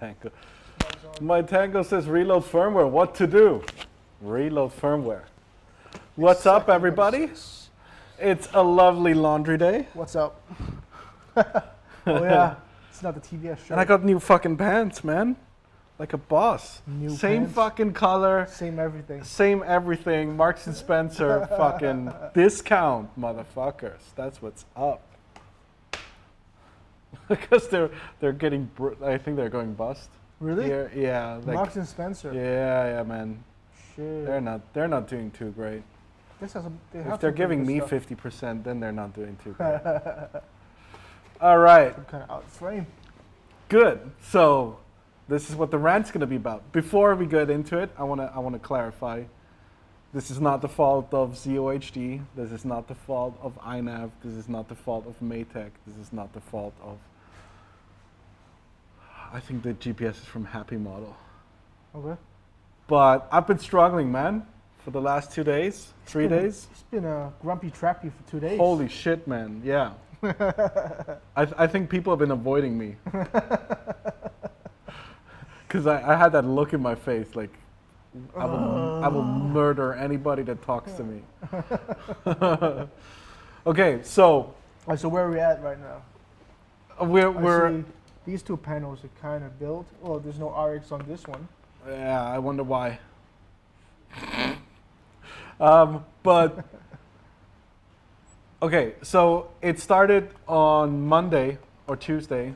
Tango. My Tango says reload firmware. What to do? Reload firmware. What's up, everybody? It's a lovely laundry day. What's up? Oh yeah, it's not the TBS show. And I got new fucking pants, man. Like a boss. New Same pants? fucking color. Same everything. Same everything. Marks and Spencer fucking discount, motherfuckers. That's what's up. Because they're getting, I think they're going bust. Really? Here. Yeah. Like, Marks and Spencer. yeah, man. Shit. They're not doing too great. This has they If have they're some giving pretty me good stuff. 50%, then they're not doing too great. All right. I'm kind of out of frame. Good. So this is what the rant's going to be about. Before we get into it, I want to clarify. This is not the fault of ZOHD. This is not the fault of INAV. This is not the fault of Maytech. This is not the fault of, I think the GPS is from Happy Model. Okay. But I've been struggling, man, for the last 2 days, 3 days. It's been a grumpy trappy for 2 days. Holy shit, man. Yeah. I think people have been avoiding me. Because I had that look in my face, like, I will murder anybody that talks to me. Okay, so Alright, so where are we at right now? we're I see these two panels are kind of built. Oh, there's no RX on this one. yeah, I wonder why. But okay, so it started on Monday or Tuesday.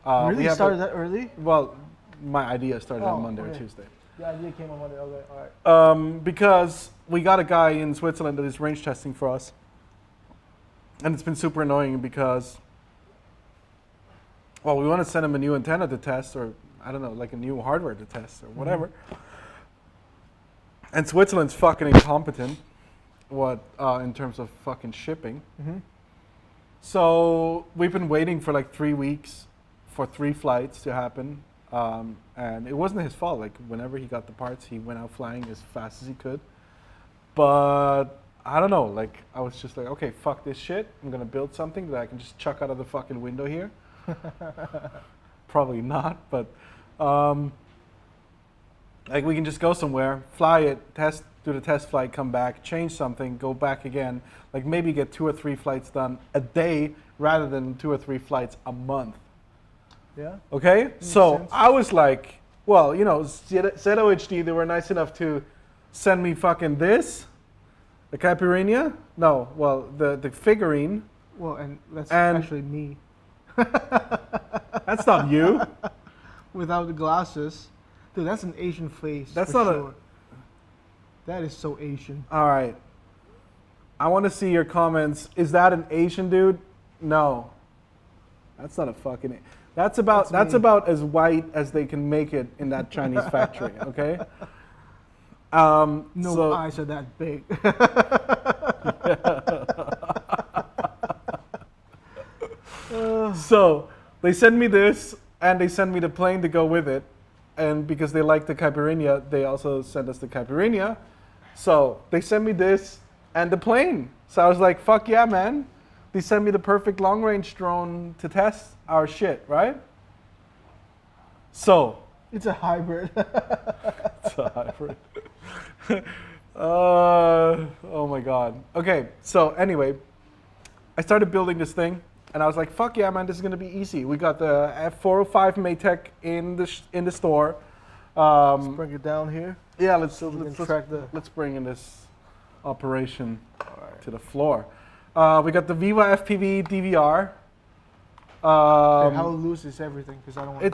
Really we have started that early? well, my idea started on Monday or okay. Tuesday. The idea came on Monday. Okay, all right. Because we got a guy in Switzerland that is range testing for us. And it's been super annoying because, well, we want to send him a new antenna to test, or I don't know, like a new hardware to test or whatever. And Switzerland's fucking incompetent in terms of fucking shipping. Mm-hmm. So we've been waiting for like 3 weeks for 3 flights to happen. And it wasn't his fault. Like, whenever he got the parts, he went out flying as fast as he could. But I don't know. Like, I was just like, okay, fuck this shit. I'm gonna build something that I can just chuck out of the fucking window here. Probably not, but like, we can just go somewhere, fly it, do the test flight, come back, change something, go back again. Like, maybe get 2 or 3 flights done a day rather than 2 or 3 flights a month. Yeah. Okay, so sense. I was like, well, you know, ZOHD, they were nice enough to send me fucking this, the caipirinha. No, well, the figurine. Well, and that's And- actually me. That's not you. Without the glasses. Dude, that's an Asian face. That's for not a- sure. That is so Asian. All right. I want to see your comments. Is that an Asian dude? No. That's not a fucking. That's That's me. about as white as they can make it in that Chinese factory. Okay. No so- eyes are that big. So they send me this, and they send me the plane to go with it, and because they like the caipirinha, they also send us the caipirinha. So they send me this and the plane. So I was like, fuck yeah, man. They sent me the perfect long-range drone to test our shit, right? So It's a hybrid. it's a hybrid. Oh my god. Okay, so anyway, I started building this thing, and I was like, "Fuck yeah, man! This is gonna be easy." We got the F405 Maytech in the store. Bring it down here. Yeah, let's can track the- let's bring in this operation Alright. to the floor. We got the Viva FPV DVR. Okay, how loose is everything? Because I don't want.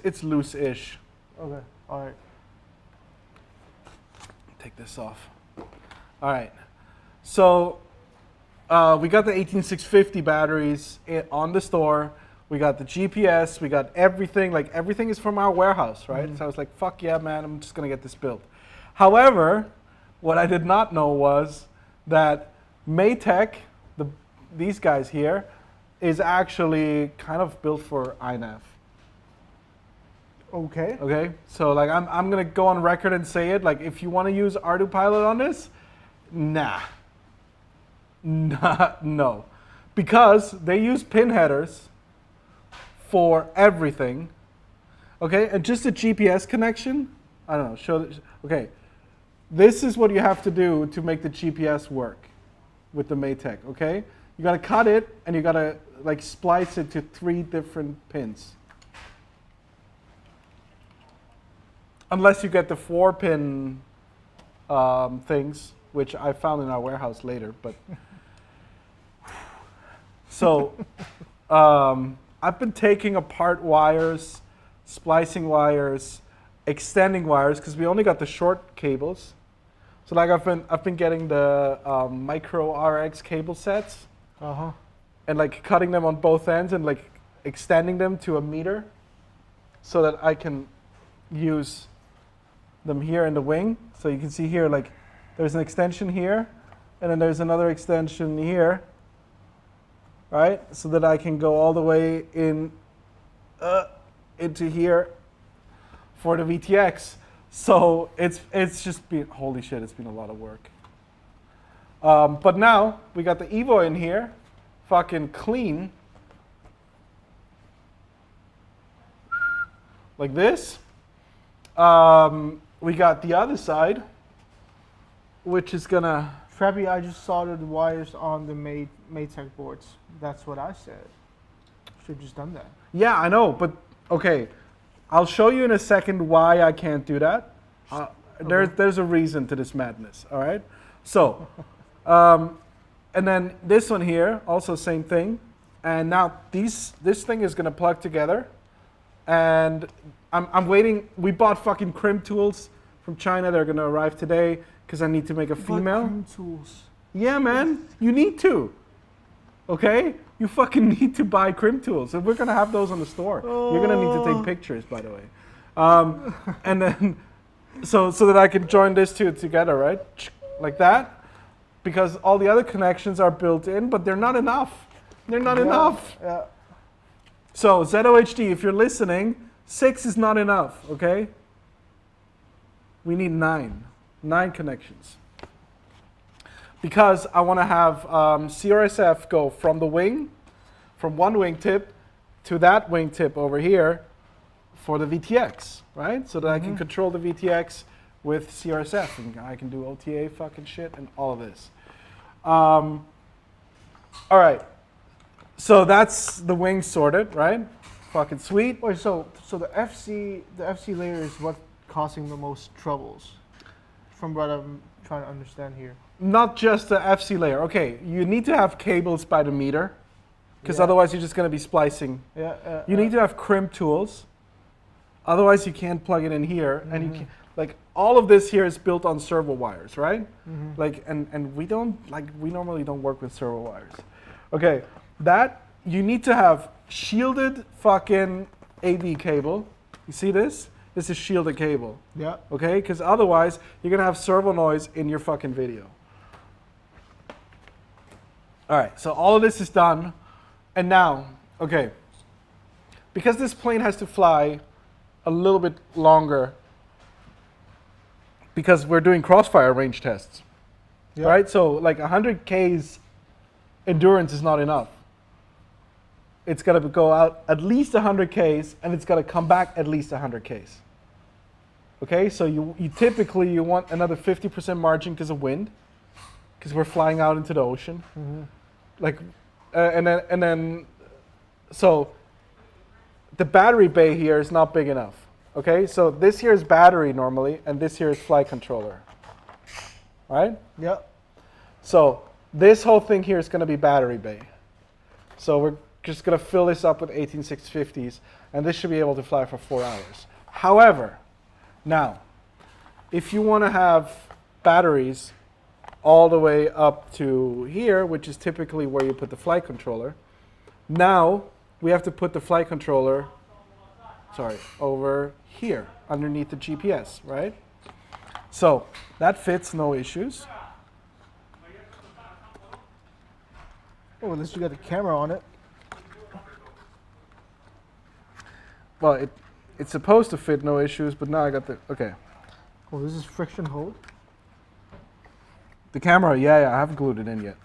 It's loose-ish. Okay. All right. Take this off. All right. So we got the 18650 batteries on the store. We got the GPS. We got everything. Like, everything is from our warehouse, right? So I was like, fuck yeah, man. I'm just going to get this built. However, what I did not know was that Maytech, these guys here, is actually kind of built for INAV. Okay. Okay, so like I'm gonna go on record and say it. Like, if you want to use ArduPilot on this, nah, no, because they use pin headers for everything, Okay, and just a GPS connection. I don't know. Okay, this is what you have to do to make the GPS work with the Maytag. Okay, you gotta cut it and you gotta like splice it to 3 different pins. Unless you get the 4-pin things, which I found in our warehouse later. But so I've been taking apart wires, splicing wires, extending wires, because we only got the short cables. So like I've been getting the micro RX cable sets, and like cutting them on both ends and like extending them to 1 meter, so that I can use them here in the wing. So you can see here, like there's an extension here, and then there's another extension here, right? So that I can go all the way in into here for the VTX. So it's just been, holy shit, it's been a lot of work. But now we got the Evo in here, fucking clean, like this. We got the other side, which is gonna. Trappy, I just soldered the wires on the Maytag boards. That's what I said. Should have just done that. Yeah, I know, but okay. I'll show you in a second why I can't do that. There's a reason to this madness, all right? So, and then this one here, also same thing. And now this thing is gonna plug together. And I'm waiting. We bought fucking crimp tools from China. They're gonna arrive today because I need to make a female. Crimp tools. Yeah, man, you need to. Okay? You fucking need to buy crimp tools. And we're gonna have those on the store. You're gonna need to take pictures, by the way. And then, so that I can join this two together, right? Like that. Because all the other connections are built in, but they're not enough. They're not enough. Yeah. So ZOHD, if you're listening, 6 is not enough, okay? We need 9 connections. Because I want to have CRSF go from the wing, from one wingtip to that wingtip over here for the VTX, right? So that I can control the VTX with CRSF, and I can do OTA fucking shit and all of this. All right, so that's the wing sorted, right? Fucking sweet. Wait, so the FC layer is what's causing the most troubles, from what I'm trying to understand here. Not just the FC layer. Okay, you need to have cables by the meter, because otherwise you're just going to be splicing. You need to have crimp tools, otherwise you can't plug it in here. And you can, like, all of this here is built on servo wires, right? Like, and we normally don't work with servo wires. Okay, that you need to have shielded fucking AV cable. You see this? This is shielded cable. Yeah. Okay, because otherwise you're gonna have servo noise in your fucking video. All right, so all of this is done, and now, okay, because this plane has to fly a little bit longer, because we're doing crossfire range tests, right? So like 100 K's endurance is not enough. It's got to go out at least 100 Ks, and it's got to come back at least 100 Ks. Okay, so you typically you want another 50% margin because of wind, because we're flying out into the ocean. Like, and then, so the battery bay here is not big enough. Okay, so this here is battery normally, and this here is flight controller. Right? Yeah. So this whole thing here is going to be battery bay. So we're just going to fill this up with 18650s, and this should be able to fly for 4 hours. However, now, if you want to have batteries all the way up to here, which is typically where you put the flight controller, now we have to put the flight controller, over here, underneath the GPS, right? So that fits, no issues. Oh, at least you got the camera on it. Well, it's supposed to fit, no issues, but now I got the, okay. Oh, this is friction hold. The camera, yeah, I haven't glued it in yet.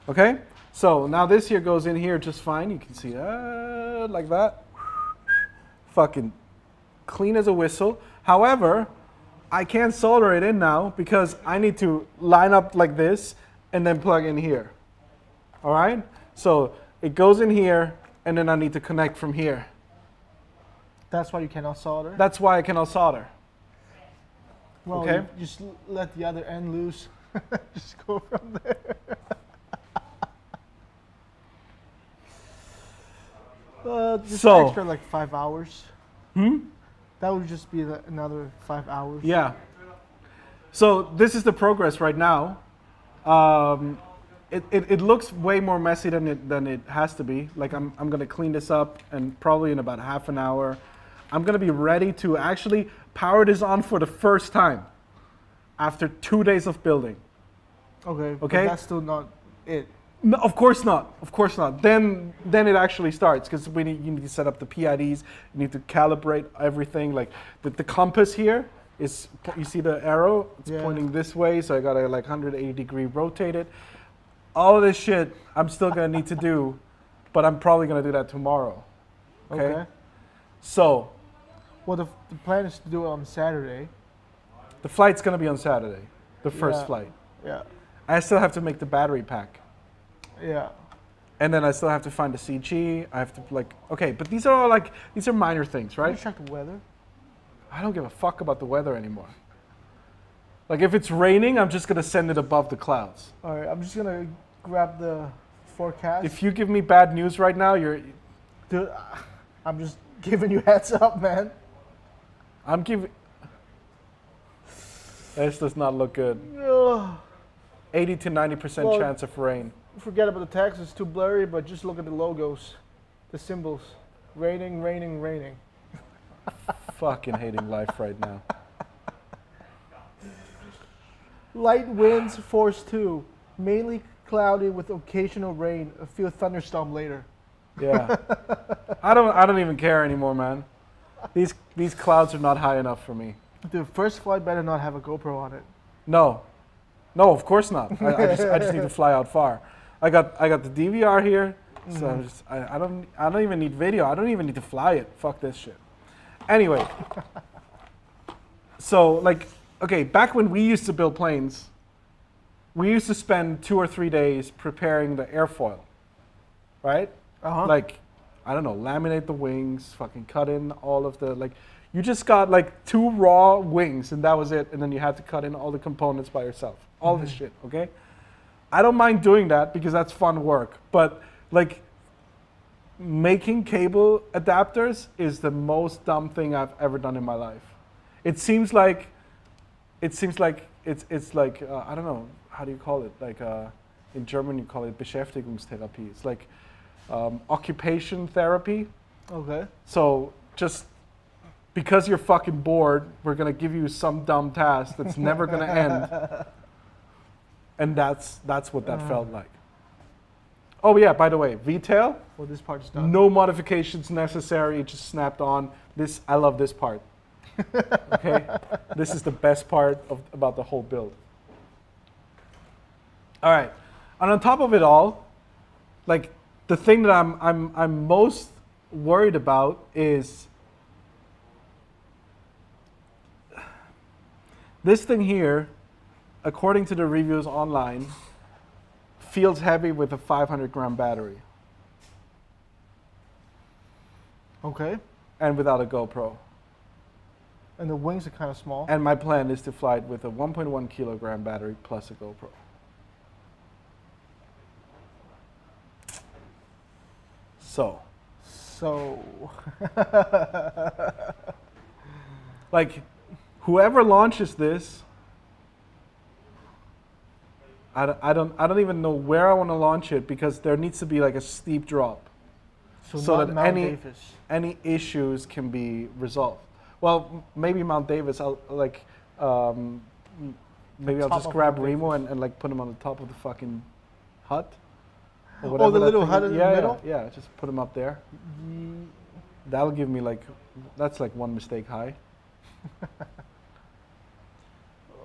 Okay, so now this here goes in here just fine. You can see that, like that. Fucking clean as a whistle. However, I can't solder it in now because I need to line up like this and then plug in here. All right? So it goes in here, and then I need to connect from here. That's why you cannot solder? That's why I cannot solder. Well, okay. you just let the other end loose. Just go from there. Just So- extra like 5 hours. That would just be another 5 hours. Yeah. So this is the progress right now. It looks way more messy than it has to be. Like I'm gonna clean this up, and probably in about half an hour, I'm gonna be ready to actually power this on for the first time after 2 days of building. Okay. But Okay. that's still not it. No, of course not. Of course not. Then it actually starts because you need to set up the PIDs. You need to calibrate everything. Like the compass here is, you see the arrow? It's Yeah. pointing this way, so I gotta like 180-degree rotate it. All of this shit I'm still gonna need to do, but I'm probably gonna do that tomorrow. Okay. So Well, the plan is to do it on Saturday. the flight's gonna be on Saturday, the first Yeah. flight. Yeah. I still have to make the battery pack. Yeah. And then I still have to find the CG. I have to okay, but these are minor things, Can you right? check the weather? I don't give a fuck about the weather anymore. Like if it's raining, I'm just gonna send it above the clouds. All right. I'm just gonna grab the forecast. If you give me bad news right now, Dude, I'm just giving you heads up, man. I'm giving. This does not look good. Ugh. 80 to 90% Well- chance of rain. Forget about the text, it's too blurry, but just look at the logos, the symbols. Raining, raining, raining. Fucking hating life right now. Light winds, force 2. Mainly cloudy with occasional rain. A few thunderstorm later. Yeah. I don't even care anymore, man. These clouds are not high enough for me. The first flight better not have a GoPro on it. No, of course not. I just need to fly out far. I got the DVR here, so I don't even need video. I don't even need to fly it. Fuck this shit. Anyway, so like, okay, back when we used to build planes, we used to spend 2 or 3 days preparing the airfoil, right? Uh-huh. Like, I don't know, laminate the wings, fucking cut in all of the you just got like 2 raw wings and that was it, and then you had to cut in all the components by yourself. All this shit, okay? I don't mind doing that because that's fun work, but like making cable adapters is the most dumb thing I've ever done in my life. It seems like it's like I don't know, how do you call it? Like in German you call it Beschäftigungstherapie. It's like occupation therapy. Okay. So just because you're fucking bored, we're gonna give you some dumb task that's never gonna end. And that's what that felt like. Oh yeah, by the way, V-tail, Well, this part's done. no modifications necessary, it just snapped on. I love this part. Okay? This is the best part about the whole build. All right. And on top of it all, like the thing that I'm most worried about is this thing here, according to the reviews online, feels heavy with a 500-gram battery Okay. and without a GoPro. And the wings are kind of small. And my plan is to fly it with a 1.1 kilogram battery plus a GoPro. So, like, whoever launches this, I don't even know where I want to launch it because there needs to be like a steep drop so so not that Mount Davis. any issues can be resolved. Well, maybe Mount Davis. Maybe I'll Top just of grab Mount Remo and like put him on the top of the fucking hut. Or Oh, whatever the that little thing hut is. in the middle? Yeah, just put him up there. That'll give me that's like one mistake high.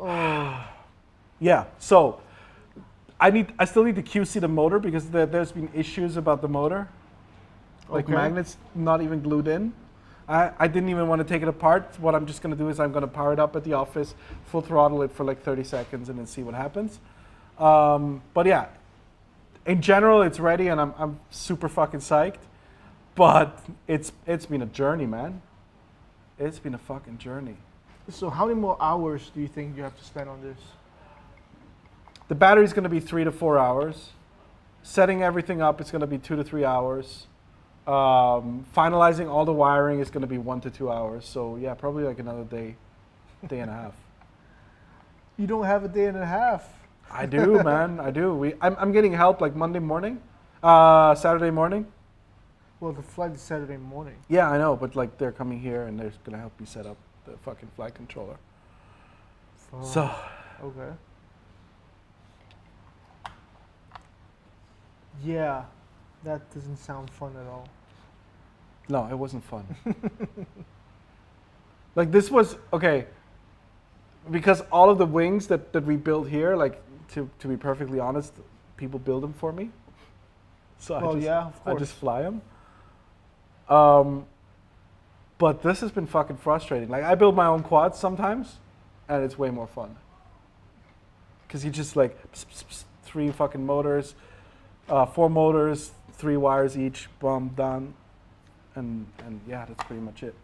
Oh. Yeah, so I still need to QC the motor because there's been issues about the motor. Like Okay. magnets not even glued in. I didn't even want to take it apart. What I'm just going to do is I'm going to power it up at the office, full throttle it for like 30 seconds and then see what happens. But yeah, in general, it's ready and I'm super fucking psyched. But it's been a journey, man. It's been a fucking journey. So how many more hours do you think you have to spend on this? The battery's going to be 3 to 4 hours. Setting everything up is going to be 2 to 3 hours. Finalizing all the wiring is going to be 1 to 2 hours. So yeah, probably like another day and a half. You don't have a day and a half. I do, man. I do. I'm getting help like Monday morning, Saturday morning. Well, the flight is Saturday morning. Yeah, I know, but like they're coming here and they're gonna help me set up the fucking flight controller. Oh, So okay. Yeah, that doesn't sound fun at all. no, it wasn't fun. Like this was okay, because all of the wings that we built here, like to be perfectly honest, people build them for me. So I just fly them. But this has been fucking frustrating. Like I build my own quads sometimes, and it's way more fun. Cause you just like 3 fucking motors, 4 motors, 3 wires each, boom, done, and yeah, that's pretty much it.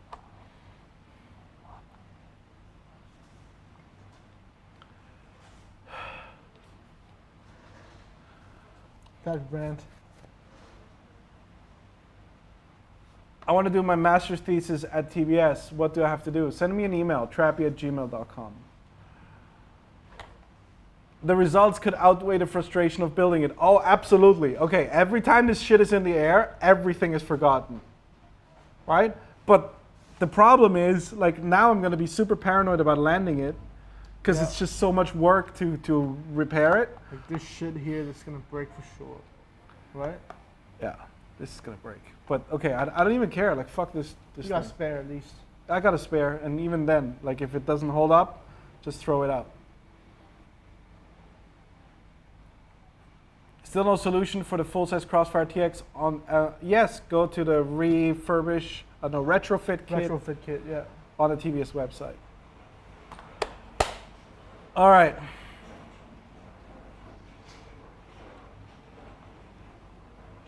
That rant. I want to do my master's thesis at TBS. What do I have to do? Send me an email, trappy@gmail.com. The results could outweigh the frustration of building it. Oh, absolutely. Okay, every time this shit is in the air, everything is forgotten. Right? But the problem is, like, now I'm going to be super paranoid about landing it because it's just so much work to repair it. Like this shit here that's gonna break for sure. Right? Yeah, this is going to break. But okay, I don't even care. Like, fuck this You got thing. spare at least. I got a spare, and even then, like, if it doesn't hold up, just throw it out. Still no solution for the full-size Crossfire TX on, yes, go to the retrofit kit Retrofit kit, yeah. on the TBS website. All right.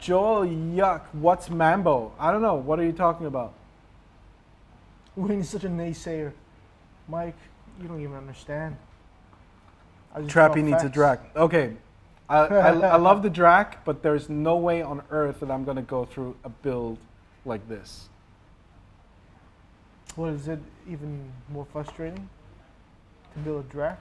Joel, yuck, what's Mambo? I don't know, what are you talking about? Wayne is such a naysayer. Mike, you don't even understand. I just talk Trappy needs a facts. drag. Okay, I love the drag, but there's no way on earth that I'm gonna go through a build like this. Well, is it even more frustrating to build a drag?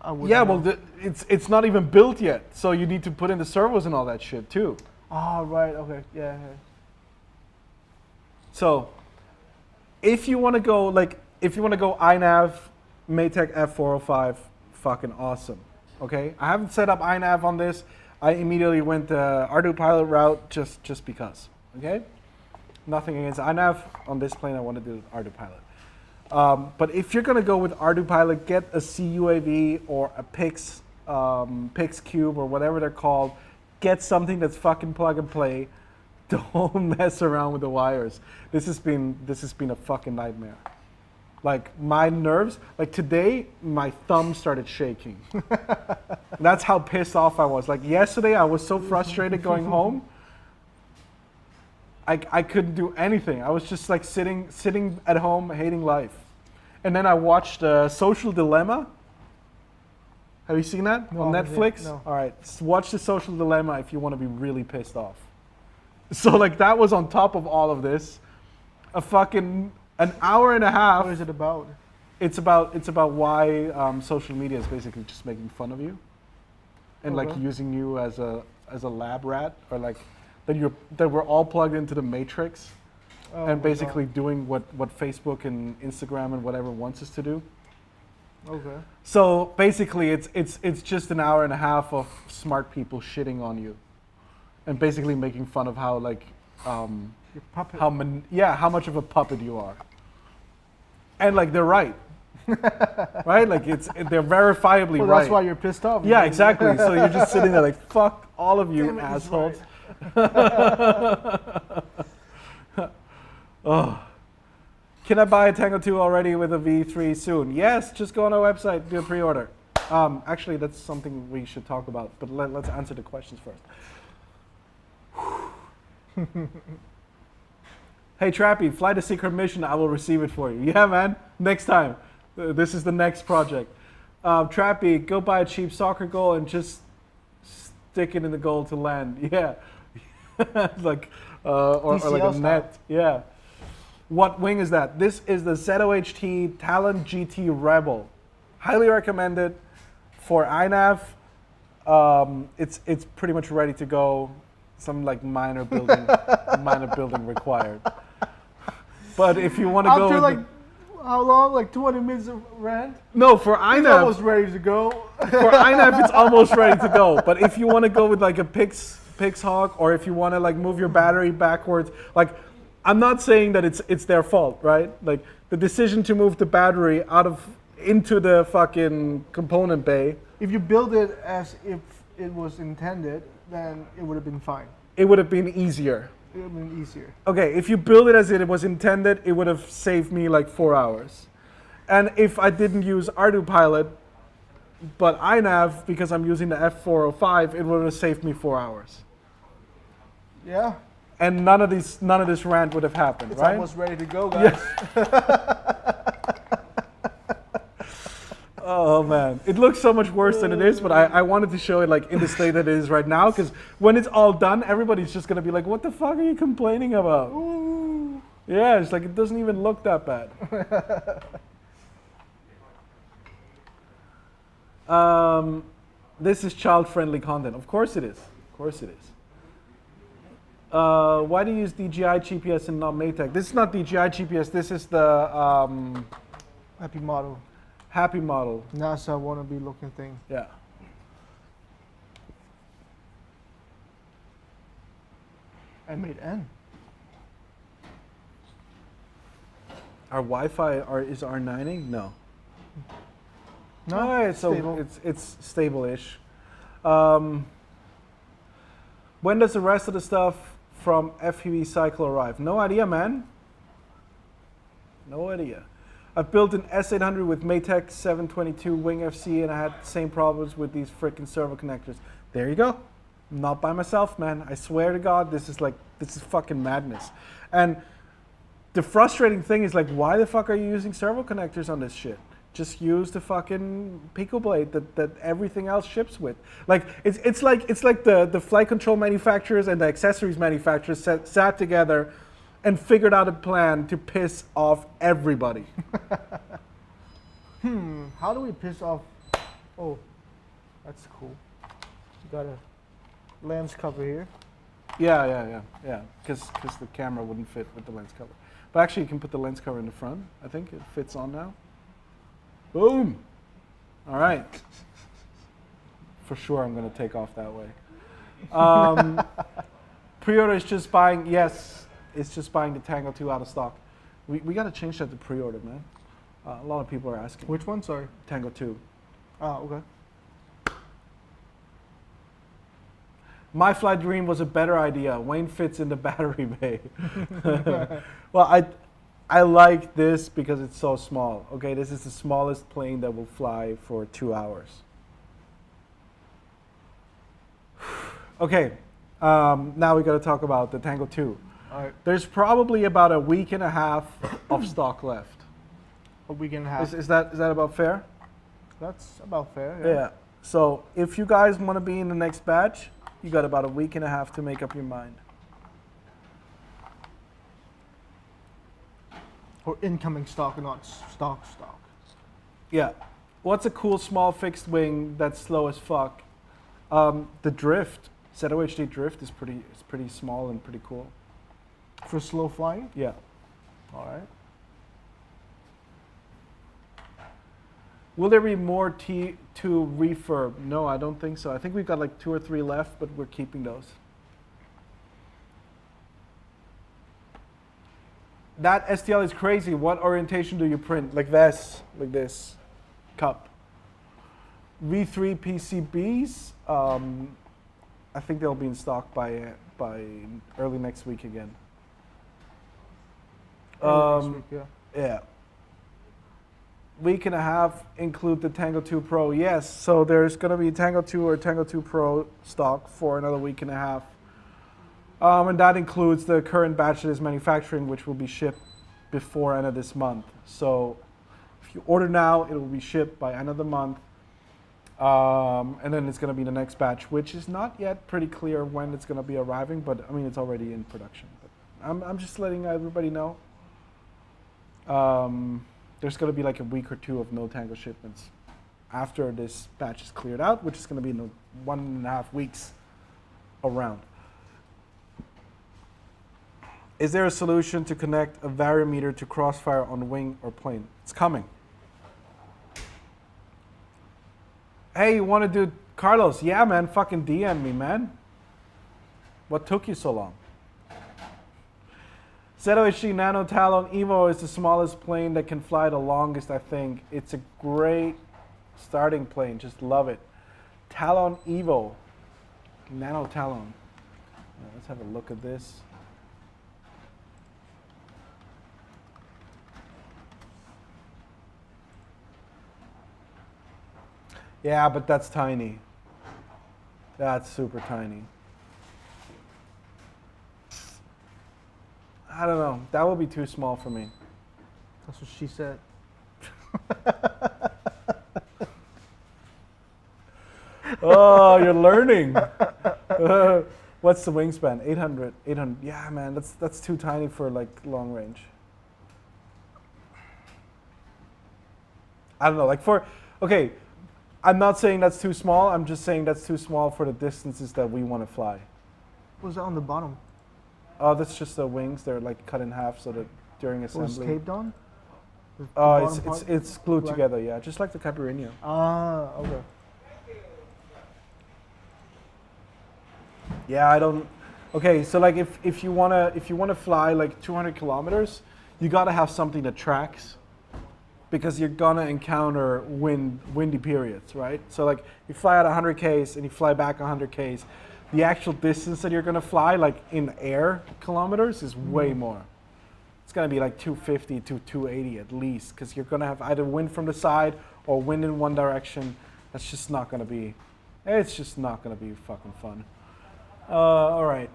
I wouldn't Yeah, know. well, it's not even built yet, so you need to put in the servos and all that shit too. Ah, right, okay, yeah. So, if you want to go iNav, Maytag F405, fucking awesome. Okay, I haven't set up iNav on this. I immediately went the Ardu Pilot route just because. Okay, nothing against iNav on this plane. I want to do Ardu Pilot. But if you're gonna go with Ardu Pilot, get a CUAV or a Pix Cube or whatever they're called. Get something that's fucking plug and play. Don't mess around with the wires. This has been a fucking nightmare. Like my nerves, like today, my thumb started shaking. That's how pissed off I was. Like yesterday, I was so frustrated going home. I couldn't do anything. I was just like sitting at home, hating life. And then I watched Social Dilemma. Have you seen that No, on I haven't. Netflix? No. All right, watch the Social Dilemma if you want to be really pissed off. So like that was on top of all of this, an hour and a half. What is it about? It's about why social media is basically just making fun of you, and like Okay. using you as a lab rat, or like that we're all plugged into the matrix, Oh and my basically doing what Facebook and Instagram and whatever wants us to do. God. Okay. So basically, it's just an hour and a half of smart people shitting on you, and basically making fun of how like Your puppet. how much of a puppet you are. And like they're right, right? Like they're verifiably Well, right. that's why you're pissed off. Yeah, exactly. So you're just sitting there like, fuck all of you Damn it, he's assholes. Oh. Can I buy a Tango 2 already with a V3 soon? Yes, just go on our website, do a pre-order. Actually, that's something we should talk about, but let's answer the questions first. Hey Trappy, fly the secret mission, I will receive it for you. Yeah, man, next time. This is the next project. Trappy, go buy a cheap soccer goal and just stick it in the goal to land. Yeah. Like, or like a style. net. Yeah. What wing is that? This is the ZOHT Talon GT Rebel. Highly recommended for INAV. It's pretty much ready to go. Some like minor building required. But if you want to go After with like, how long? Like 20 minutes of rant? no, for It's INAV, almost ready to go. for INAV it's almost ready to go. But if you want to go with like a Pix Hawk, or if you want to like move your battery backwards, like I'm not saying that it's their fault, right? Like the decision to move the battery into the fucking component bay, If you build it as if it was intended, then it would have been fine. it would have been easier. It would have been easier. Okay, if you build it as it was intended, it would have saved me like 4 hours. And if I didn't use Ardu Pilot, but iNav, because I'm using the F405, it would have saved me 4 hours. Yeah, And none of this rant would have happened, it's right? almost ready to go, guys. Oh man, it looks so much worse than it is, but I wanted to show it like in the state that it is right now, because when it's all done, everybody's just gonna be like, what the fuck are you complaining about? Ooh. Yeah, it's like it doesn't even look that bad. This is child-friendly content. Of course it is. Of course it is. Why do you use DJI GPS and not Maytag? This is not DJI GPS. This is the Happy model. Happy model. NASA wannabe looking thing. Yeah. I made N. Our Wi-Fi is R9ing? No. No, Alright, so stable. it's stable-ish. When does the rest of the stuff from FPV Cycle arrive? No idea, man. No idea. I've built an S800 with Maytag 722 Wing FC, and I had the same problems with these freaking servo connectors. There you go. Not by myself, man. I swear to God, this is fucking madness. And the frustrating thing is like, why the fuck are you using servo connectors on this shit? Just use the fucking Pico blade that everything else ships with. Like it's like the flight control manufacturers and the accessories manufacturers sat together and figured out a plan to piss off everybody. How do we piss off? Oh, that's cool. You got a lens cover here. Yeah. Because the camera wouldn't fit with the lens cover. But actually, you can put the lens cover in the front. I think it fits on now. Boom. All right. For sure, I'm going to take off that way. Pre-order is just buying. Yes, it's just buying the Tango 2 out of stock. We got to change that to pre-order, man. A lot of people are asking. Which one? Sorry. Tango 2. Ah, okay. My flight dream was a better idea. Wayne fits in the battery bay. Well, I like this because it's so small. Okay, this is the smallest plane that will fly for 2 hours. Okay, now we got to talk about the Tango 2. All right. There's probably about a week and a half of stock left. A week and a half. Is that about fair? That's about fair. Yeah. So if you guys want to be in the next batch, you got about a week and a half to make up your mind. Or incoming stock, not stock. Yeah. What's a cool small fixed wing that's slow as fuck? The drift, ZOHD drift is pretty small and pretty cool. For slow flying? Yeah. All right. Will there be more T2 refurb? No, I don't think so. I think we've got like 2 or 3 left, but we're keeping those. That STL is crazy. What orientation do you print? Like this, cup. V3 PCBs, I think they'll be in stock by early next week again. Early next week, yeah. Yeah. Week and a half include the Tango 2 Pro. Yes, so there's going to be Tango 2 or Tango 2 Pro stock for another week and a half. And that includes the current batch that is manufacturing, which will be shipped before end of this month. So if you order now, it will be shipped by end of the month. And then it's going to be the next batch, which is not yet pretty clear when it's going to be arriving, but I mean, it's already in production. But I'm just letting everybody know. There's going to be like a week or two of no Tango shipments after this batch is cleared out, which is going to be in 1.5 weeks around. Is there a solution to connect a variometer to Crossfire on wing or plane? It's coming. Hey, you want to do Carlos? Yeah, man, fucking DM me, man. What took you so long? Zetoishi Nano Talon Evo is the smallest plane that can fly the longest, I think. It's a great starting plane. Just love it. Talon Evo. Nano Talon. Let's have a look at this. Yeah, but that's tiny. That's super tiny. I don't know. That would be too small for me. That's what she said. Oh, you're learning. What's the wingspan? 800. 800. Yeah, man, that's too tiny for like long range. I don't know. Like okay, I'm not saying that's too small. I'm just saying that's too small for the distances that we want to fly. What's that on the bottom? Oh, that's just the wings. They're like cut in half so that during assembly. Was taped on? It's glued together, yeah, just like the Caipirinha. Ah, okay. Yeah, I don't. Okay, so like if you wanna fly like 200 kilometers, you gotta have something that tracks, because you're gonna encounter windy periods, right? So like you fly at 100 k's and you fly back 100 k's. The actual distance that you're gonna fly, like in air kilometers, is way more. It's gonna be like 250 to 280 at least, because you're gonna have either wind from the side or wind in one direction. That's just not gonna be. It's just not gonna be fucking fun. All right.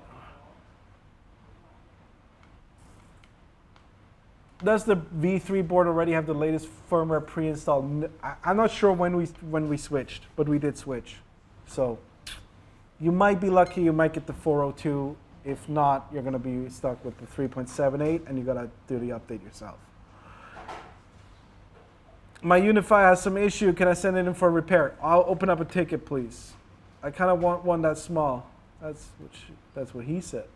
Does the V3 board already have the latest firmware pre-installed? I'm not sure when we switched, but we did switch. So. You might be lucky, you might get the 402. If not, you're going to be stuck with the 3.78 and you got to do the update yourself. My Unify has some issue. Can I send it in for repair? I'll open up a ticket, please. I kind of want one that small. That's what he said.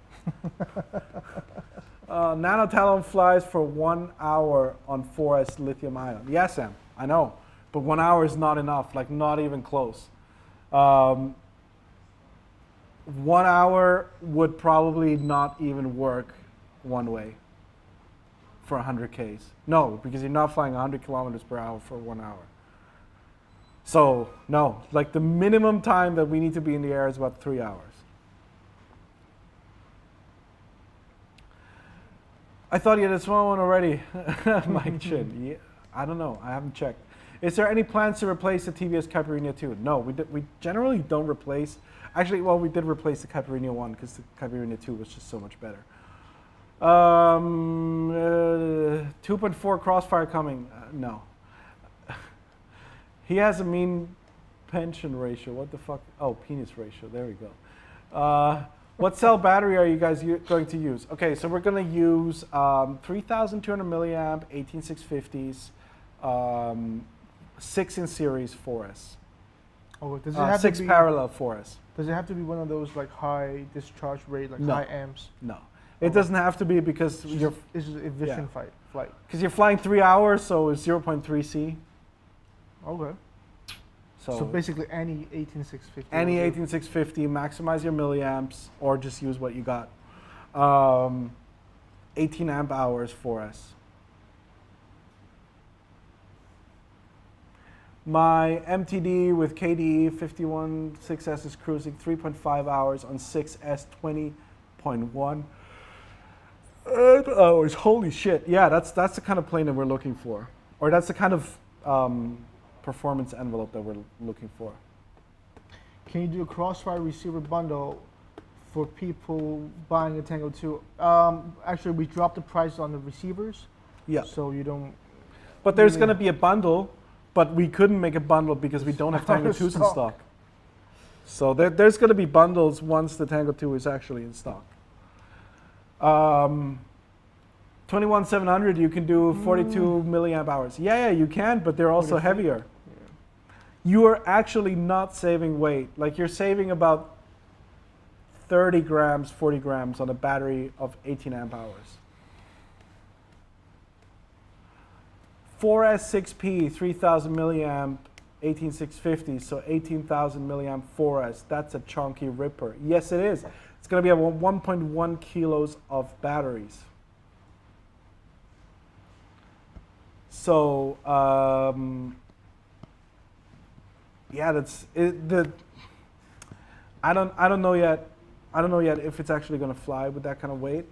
Nano Talon flies for 1 hour on 4S lithium ion. Yeah, Sam, I know. But 1 hour is not enough, like not even close. 1 hour would probably not even work one way for 100 Ks. No, because you're not flying 100 kilometers per hour for 1 hour. So, no, like the minimum time that we need to be in the air is about 3 hours. I thought you had a small one already, Mike Chin. Yeah, I don't know, I haven't checked. Is there any plans to replace the TBS Caipirinha 2? No, we generally don't replace. Actually, well, we did replace the Caipirinha 1 because the Caipirinha 2 was just so much better. 2.4 Crossfire coming. No. He has a mean pension ratio. What the fuck? Oh, penis ratio. There we go. What cell battery are you guys going to use? Okay, so we're going to use 3,200 milliamp 18650s, 6 in series 4S. Oh, does it have 6 to be parallel 4S. Does it have to be one of those like high discharge rate, like No. high amps? No, it doesn't have to be because you're This is efficient flight. because you're flying 3 hours, so it's 0.3 C. Okay. So, So basically, any 18650. any 18650, maximize your milliamps, or just use what you got. 18 amp hours 4S. My MTD with KDE 51.6S is cruising 3.5 hours on 6S 20.1. 8 hours. Holy shit! Yeah, that's the kind of plane that we're looking for, or that's the kind of performance envelope that we're looking for. Can you do a crossfire receiver bundle for people buying a Tango 2? Actually, we dropped the price on the receivers, Yeah, so you don't. but there's really- going to be a bundle, but we couldn't make a bundle because we don't have Out Tango of 2s in stock. stock. So there's going to be bundles once the Tango 2 is actually in stock. 21700, you can do 42 milliamp hours. Yeah, you can, but they're also 43? heavier. You are actually not saving weight. Like you're saving about 30 grams, 40 grams on a battery of 18 amp hours. 4S6P, 3000 milliamp, 18650, so 18,000 milliamp 4S. That's a chunky ripper. Yes, it is. It's going to be about 1.1 kilos of batteries. So, yeah, that's it. I don't know yet. I don't know yet if it's actually going to fly with that kind of weight.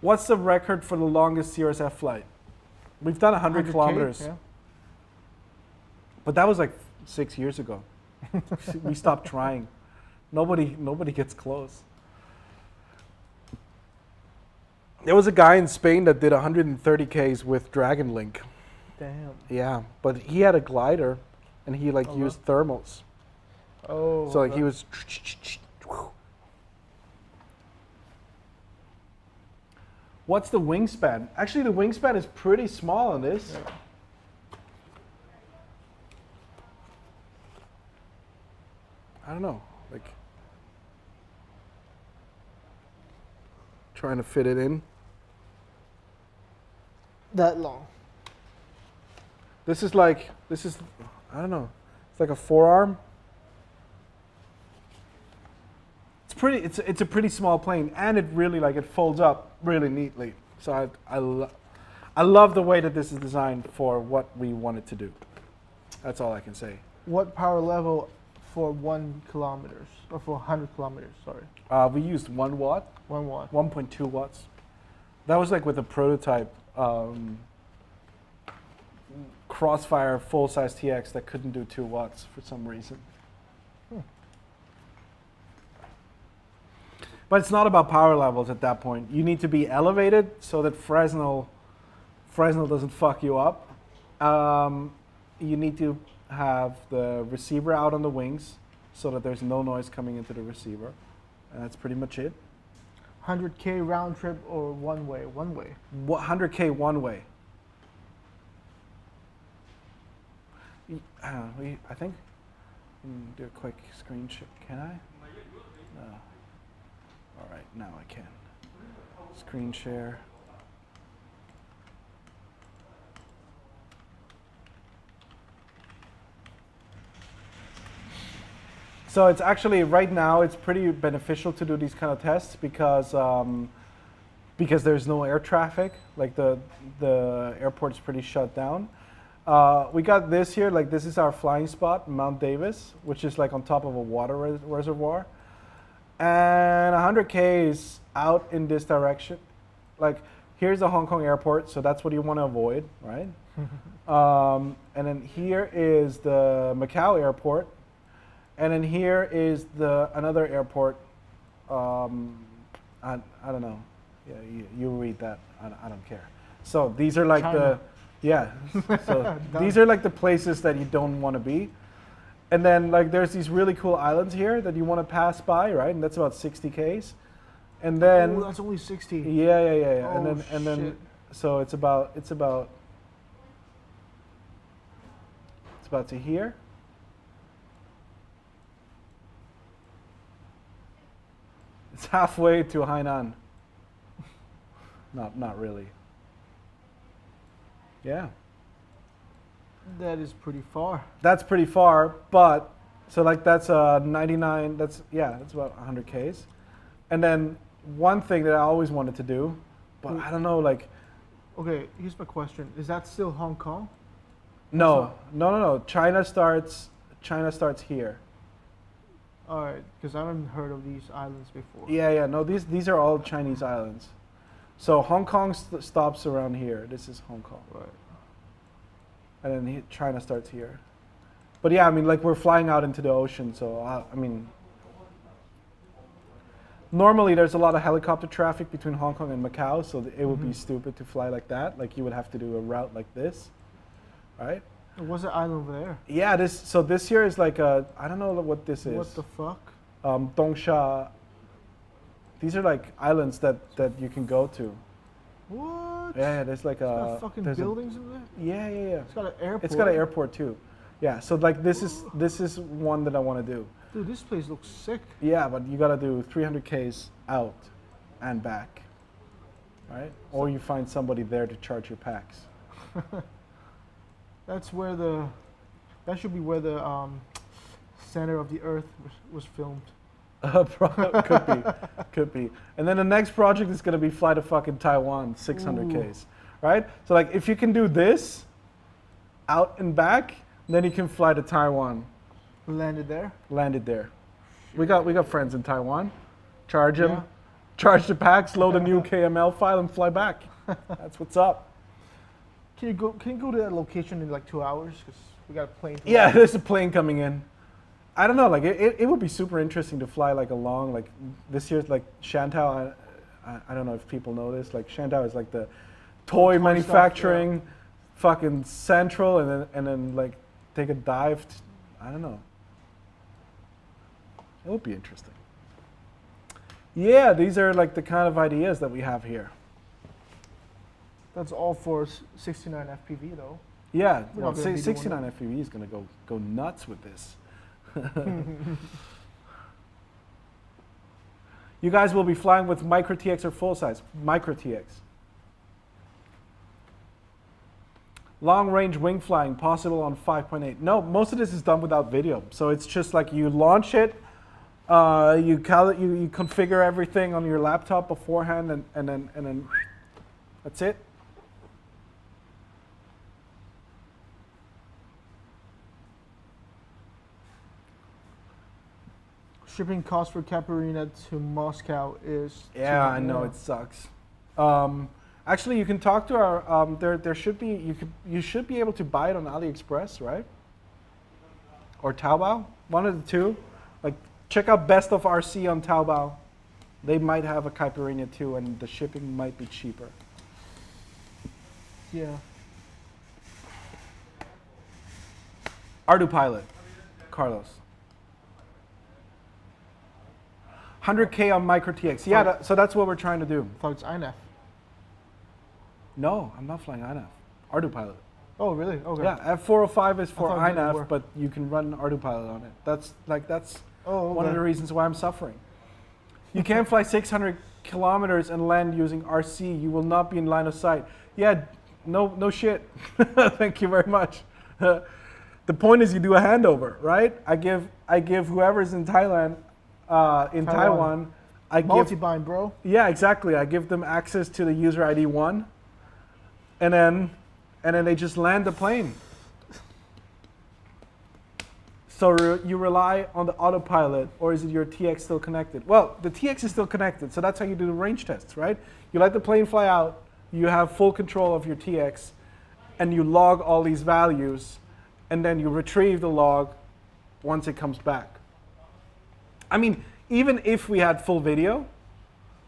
What's the record for the longest CRSF flight? We've done 100 100K, kilometers, yeah. but that was like 6 years ago. We stopped trying. Nobody gets close. There was a guy in Spain that did 130 Ks with Dragon Link. Damn. Yeah, but he had a glider, and he like Oh, used thermals. Oh. So like he okay. was. What's the wingspan? Actually, the wingspan is pretty small on this. Yeah. I don't know, like trying to fit it in. that long. This is I don't know, it's like a forearm. It's a pretty small plane, and it really it folds up really neatly. So I love the way that this is designed for what we want it to do. That's all I can say. What power level for 1 kilometers or for 100 kilometers? Sorry, We used 1 watt, 1 watt. 1.2 watts. That was like with a prototype Crossfire full-size TX that couldn't do 2 watts for some reason. But it's not about power levels at that point. You need to be elevated so that Fresnel doesn't fuck you up. You need to have the receiver out on the wings so that there's no noise coming into the receiver. And that's pretty much it. 100K round trip or one way? One way. 100K one way. I think we can do a quick screen share. Can I? No. All right, now I can. Screen share. So it's actually right now it's pretty beneficial to do these kind of tests because there's no air traffic. Like the airport's pretty shut down. We got this here. Like this is our flying spot, Mount Davis, which is like on top of a water reservoir, and 100K is out in this direction. Like here's the Hong Kong airport, so that's what you want to avoid, right? And then here is the Macau airport. And then here is another airport. I don't know. Yeah, you read that. I don't care. So these are like China. So these are like the places that you don't want to be. And then like there's these really cool islands here that you want to pass by, right? And that's about 60 Ks. And then Oh, that's only 60. yeah. Oh, and then shit. so it's about to here. It's halfway to Hainan. Not really. Yeah. That is pretty far. That's pretty far, but so like that's 99, that's about 100 Ks. And then one thing that I always wanted to do, but I don't know, like Okay, here's my question. Is that still Hong Kong? no. China starts here. All right, because I haven't heard of these islands before. Yeah, no, these are all Chinese islands. So Hong Kong stops around here. This is Hong Kong. Right. And then China starts here. But yeah, I mean, like we're flying out into the ocean, so I mean, normally there's a lot of helicopter traffic between Hong Kong and Macau, so it would be stupid to fly like that. Like you would have to do a route like this, right? What's the island over there? Yeah, this here is like I don't know what this is. What the fuck? Dongsha. These are like islands that you can go to. What? Yeah, there's like It's got fucking buildings in there? Yeah. It's got an airport. It's got an airport too. Yeah, so like this is one that I want to do. Dude, this place looks sick. Yeah, but you gotta do 300 Ks out and back, right? Or you find somebody there to charge your packs. That's where that should be where the center of the Earth was filmed. Could be. And then the next project is gonna be fly to fucking Taiwan, 600 Ks, right? So like if you can do this, out and back, then you can fly to Taiwan. Landed there. We got friends in Taiwan. Charge them, Yeah. charge the packs, load a new KML file, and fly back. That's what's up. Can you go to that location in like 2 hours? Because we got a plane. Yeah, there's a plane coming in. I don't know, like it would be super interesting to fly like along, like this year's like Shantou. I don't know if people know this. Like Shantou is like the toy manufacturing, stuff, fucking central, and then like take a dive. I don't know. It would be interesting. Yeah, these are like the kind of ideas that we have here. That's all for 69 FPV though. Yeah, We're well, not gonna be doing 69 FPV is gonna go nuts with this. You guys will be flying with micro TX or full size? Micro TX. Long range wing flying possible on 5.8. No, most of this is done without video. So it's just like you launch it, you configure everything on your laptop beforehand, and then that's it. Shipping cost for Caparina to Moscow is. Yeah, I know it sucks. Actually, you can talk to our. There should be you should be able to buy it on AliExpress, right? Or Taobao, one of the two. Like check out Best of RC on Taobao. They might have a Caipirinha too, and the shipping might be cheaper. Yeah. Ardu Pilot, Carlos. 100K on Micro TX. Yeah, so that's what we're trying to do. I thought it's INF. No, I'm not flying INAF. Ardu Pilot. Oh, really? Okay. Yeah, F405 is for thought you were. INAF, but you can run Ardu Pilot on it. That's Oh, one of the reasons why I'm suffering. You can't fly 600 kilometers and land using RC. You will not be in line of sight. Yeah, no shit. Thank you very much. The point is you do a handover, right? I give whoever's in Thailand, Taiwan, I give multi-bind, bro. Yeah, exactly. I give them access to the user ID 1, and then they just land the plane. So you rely on the autopilot, or is it your TX still connected? Well, the TX is still connected, so that's how you do the range tests, right? You let the plane fly out, you have full control of your TX, and you log all these values, and then you retrieve the log once it comes back. I mean, even if we had full video,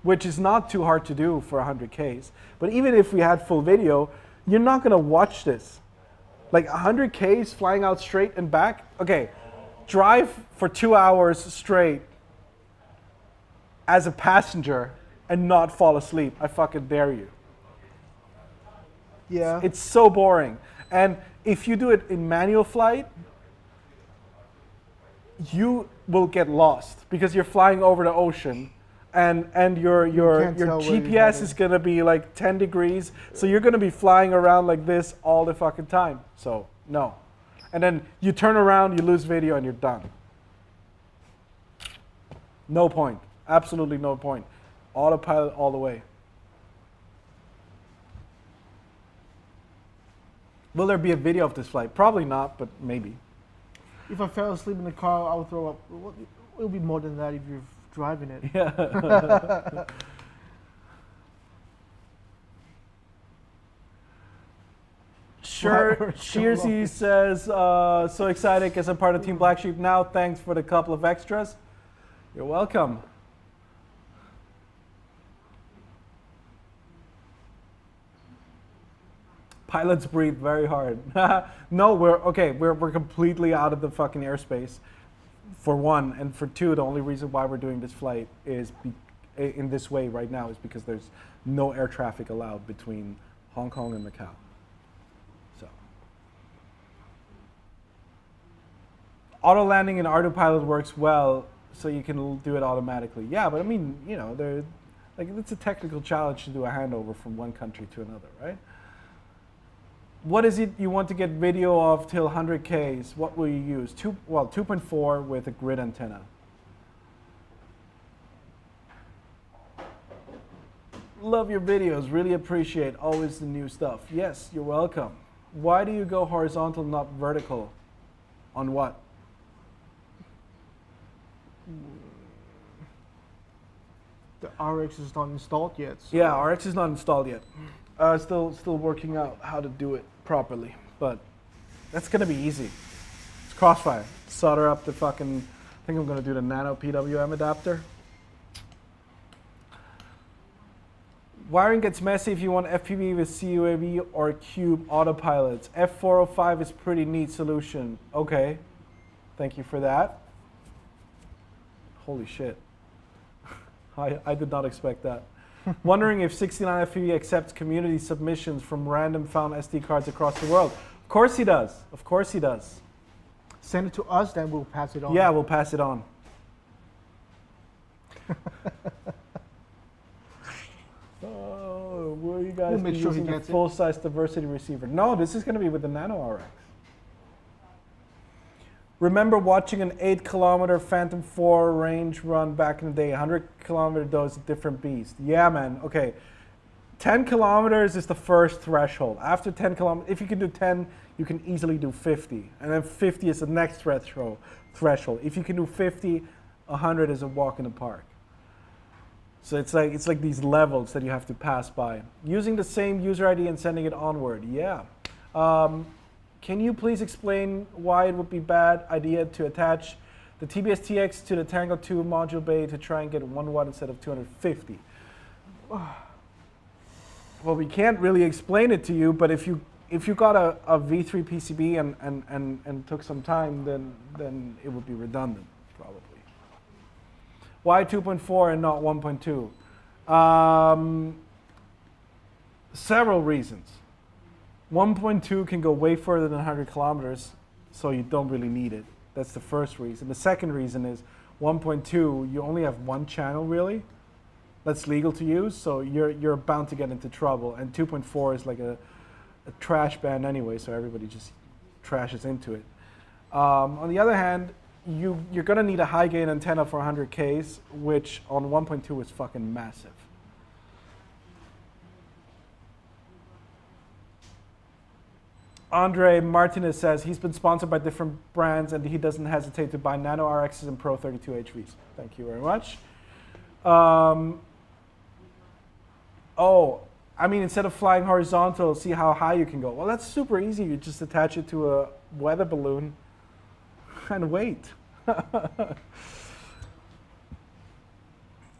which is not too hard to do for 100 Ks, but even if we had full video, you're not gonna watch this. Like 100 Ks flying out straight and back, okay, drive for 2 hours straight as a passenger and not fall asleep. I fucking dare you. Yeah. It's so boring. And if you do it in manual flight, you will get lost because you're flying over the ocean, and your can't tell where you're GPS is headed. gonna be like 10 degrees, so you're gonna be flying around like this all the fucking time. So no, and then you turn around, you lose video, and you're done. No point. Absolutely no point. Autopilot all the way. Will there be a video of this flight? Probably not, but maybe. If I fell asleep in the car, I would throw up. It'll be more than that if you're driving it. Yeah. Sure. Shearsy says, so excited because I'm part of Team Black Sheep now. Thanks for the couple of extras. You're welcome. Pilots breathe very hard. No, we're completely out of the fucking airspace. For one, and for two, the only reason why we're doing this flight is in this way right now is because there's no air traffic allowed between Hong Kong and Macau. So, auto landing in autopilot works well, so you can do it automatically. Yeah, but I mean, you know, it's a technical challenge to do a handover from one country to another, right? What is it you want to get video of till 100Ks? What will you use? 2.4 with a grid antenna. Love your videos, really appreciate always the new stuff. Yes, you're welcome. Why do you go horizontal, not vertical? On what? The RX is not installed yet. So. Yeah, RX is not installed yet. Still working out how to do it properly, but that's gonna be easy. It's Crossfire. Solder up the fucking. I think I'm gonna do the nano PWM adapter. Wiring gets messy if you want FPV with CUAV or Cube autopilots. F405 is pretty neat solution. Okay, thank you for that. Holy shit. I did not expect that. Wondering if 69 FPV accepts community submissions from random found SD cards across the world. Of course he does. Of course he does. Send it to us, then we'll pass it on. Yeah, we'll pass it on. Oh, will you guys be using a full-size diversity receiver? No, this is going to be with the Nano RX. Remember watching an 8-kilometer Phantom 4 range run back in the day. 100-kilometer though is a different beast. Yeah, man. Okay. 10 kilometers is the first threshold. After 10 kilometers, if you can do 10, you can easily do 50. And then 50 is the next threshold. If you can do 50, 100 is a walk in the park. So it's like these levels that you have to pass by. Using the same user ID and sending it onward. Yeah. Can you please explain why it would be a bad idea to attach the TBS TX to the Tango 2 module bay to try and get 1 watt instead of 250? Well, we can't really explain it to you, but if you got a V3 PCB and took some time, then it would be redundant, probably. Why 2.4 and not 1.2? Several reasons. 1.2 can go way further than 100 kilometers, so you don't really need it. That's the first reason. The second reason is 1.2, you only have one channel really that's legal to use, so you're bound to get into trouble. And 2.4 is like a trash band anyway, so everybody just trashes into it. On the other hand, you're gonna need a high gain antenna for 100Ks, which on 1.2 is fucking massive. Andre Martinez says he's been sponsored by different brands and he doesn't hesitate to buy Nano RXs and Pro 32 HVs. Thank you very much. Oh, I mean, instead of flying horizontal, see how high you can go. Well, that's super easy. You just attach it to a weather balloon and wait.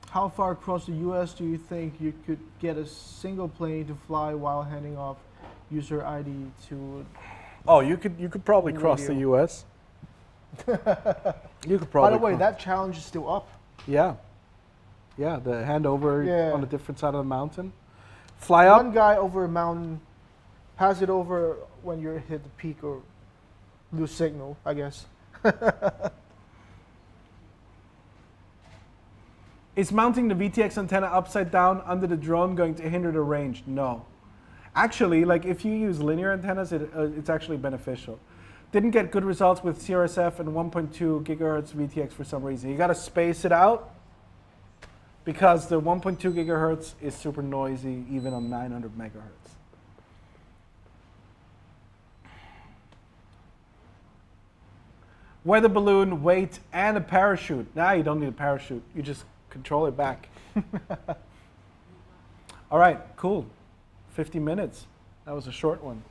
How far across the U.S. do you think you could get a single plane to fly while handing off user ID to? Oh, you could probably cross the U.S. You could probably. By the way, that challenge is still up. Yeah, yeah. The handover on a different side of the mountain. Fly up. One guy over a mountain, pass it over when you're hit the peak or lose signal, I guess. Is mounting the VTX antenna upside down under the drone going to hinder the range? No. Actually, like if you use linear antennas, it's actually beneficial. Didn't get good results with CRSF and 1.2 gigahertz VTX for some reason. You got to space it out because the 1.2 gigahertz is super noisy even on 900 megahertz. weather balloon, weight, and a parachute. Now you don't need a parachute. You just control it back. All right, cool. 50 minutes. That was a short one.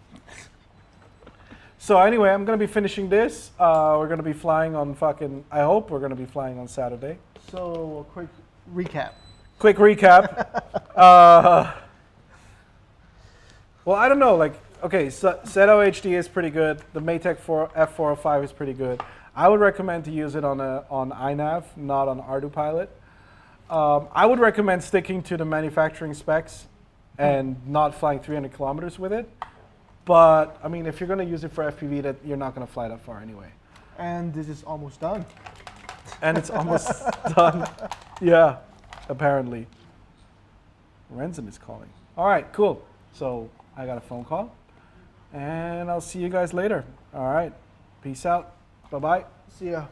So anyway, I'm going to be finishing this. We're going to be flying on I hope we're going to be flying on Saturday. So, a quick recap. Quick recap. Well, I don't know. Like, okay, so Seto HD is pretty good. The Maytech F405 is pretty good. I would recommend to use it on iNav, not on ArduPilot. I would recommend sticking to the manufacturing specs and not flying 300 kilometers with it. But I mean, if you're going to use it for FPV, that you're not going to fly that far anyway. And this is almost done. And it's almost done. Yeah, apparently. Renzen is calling. All right, cool. So I got a phone call, and I'll see you guys later. All right, peace out. Bye-bye. See ya.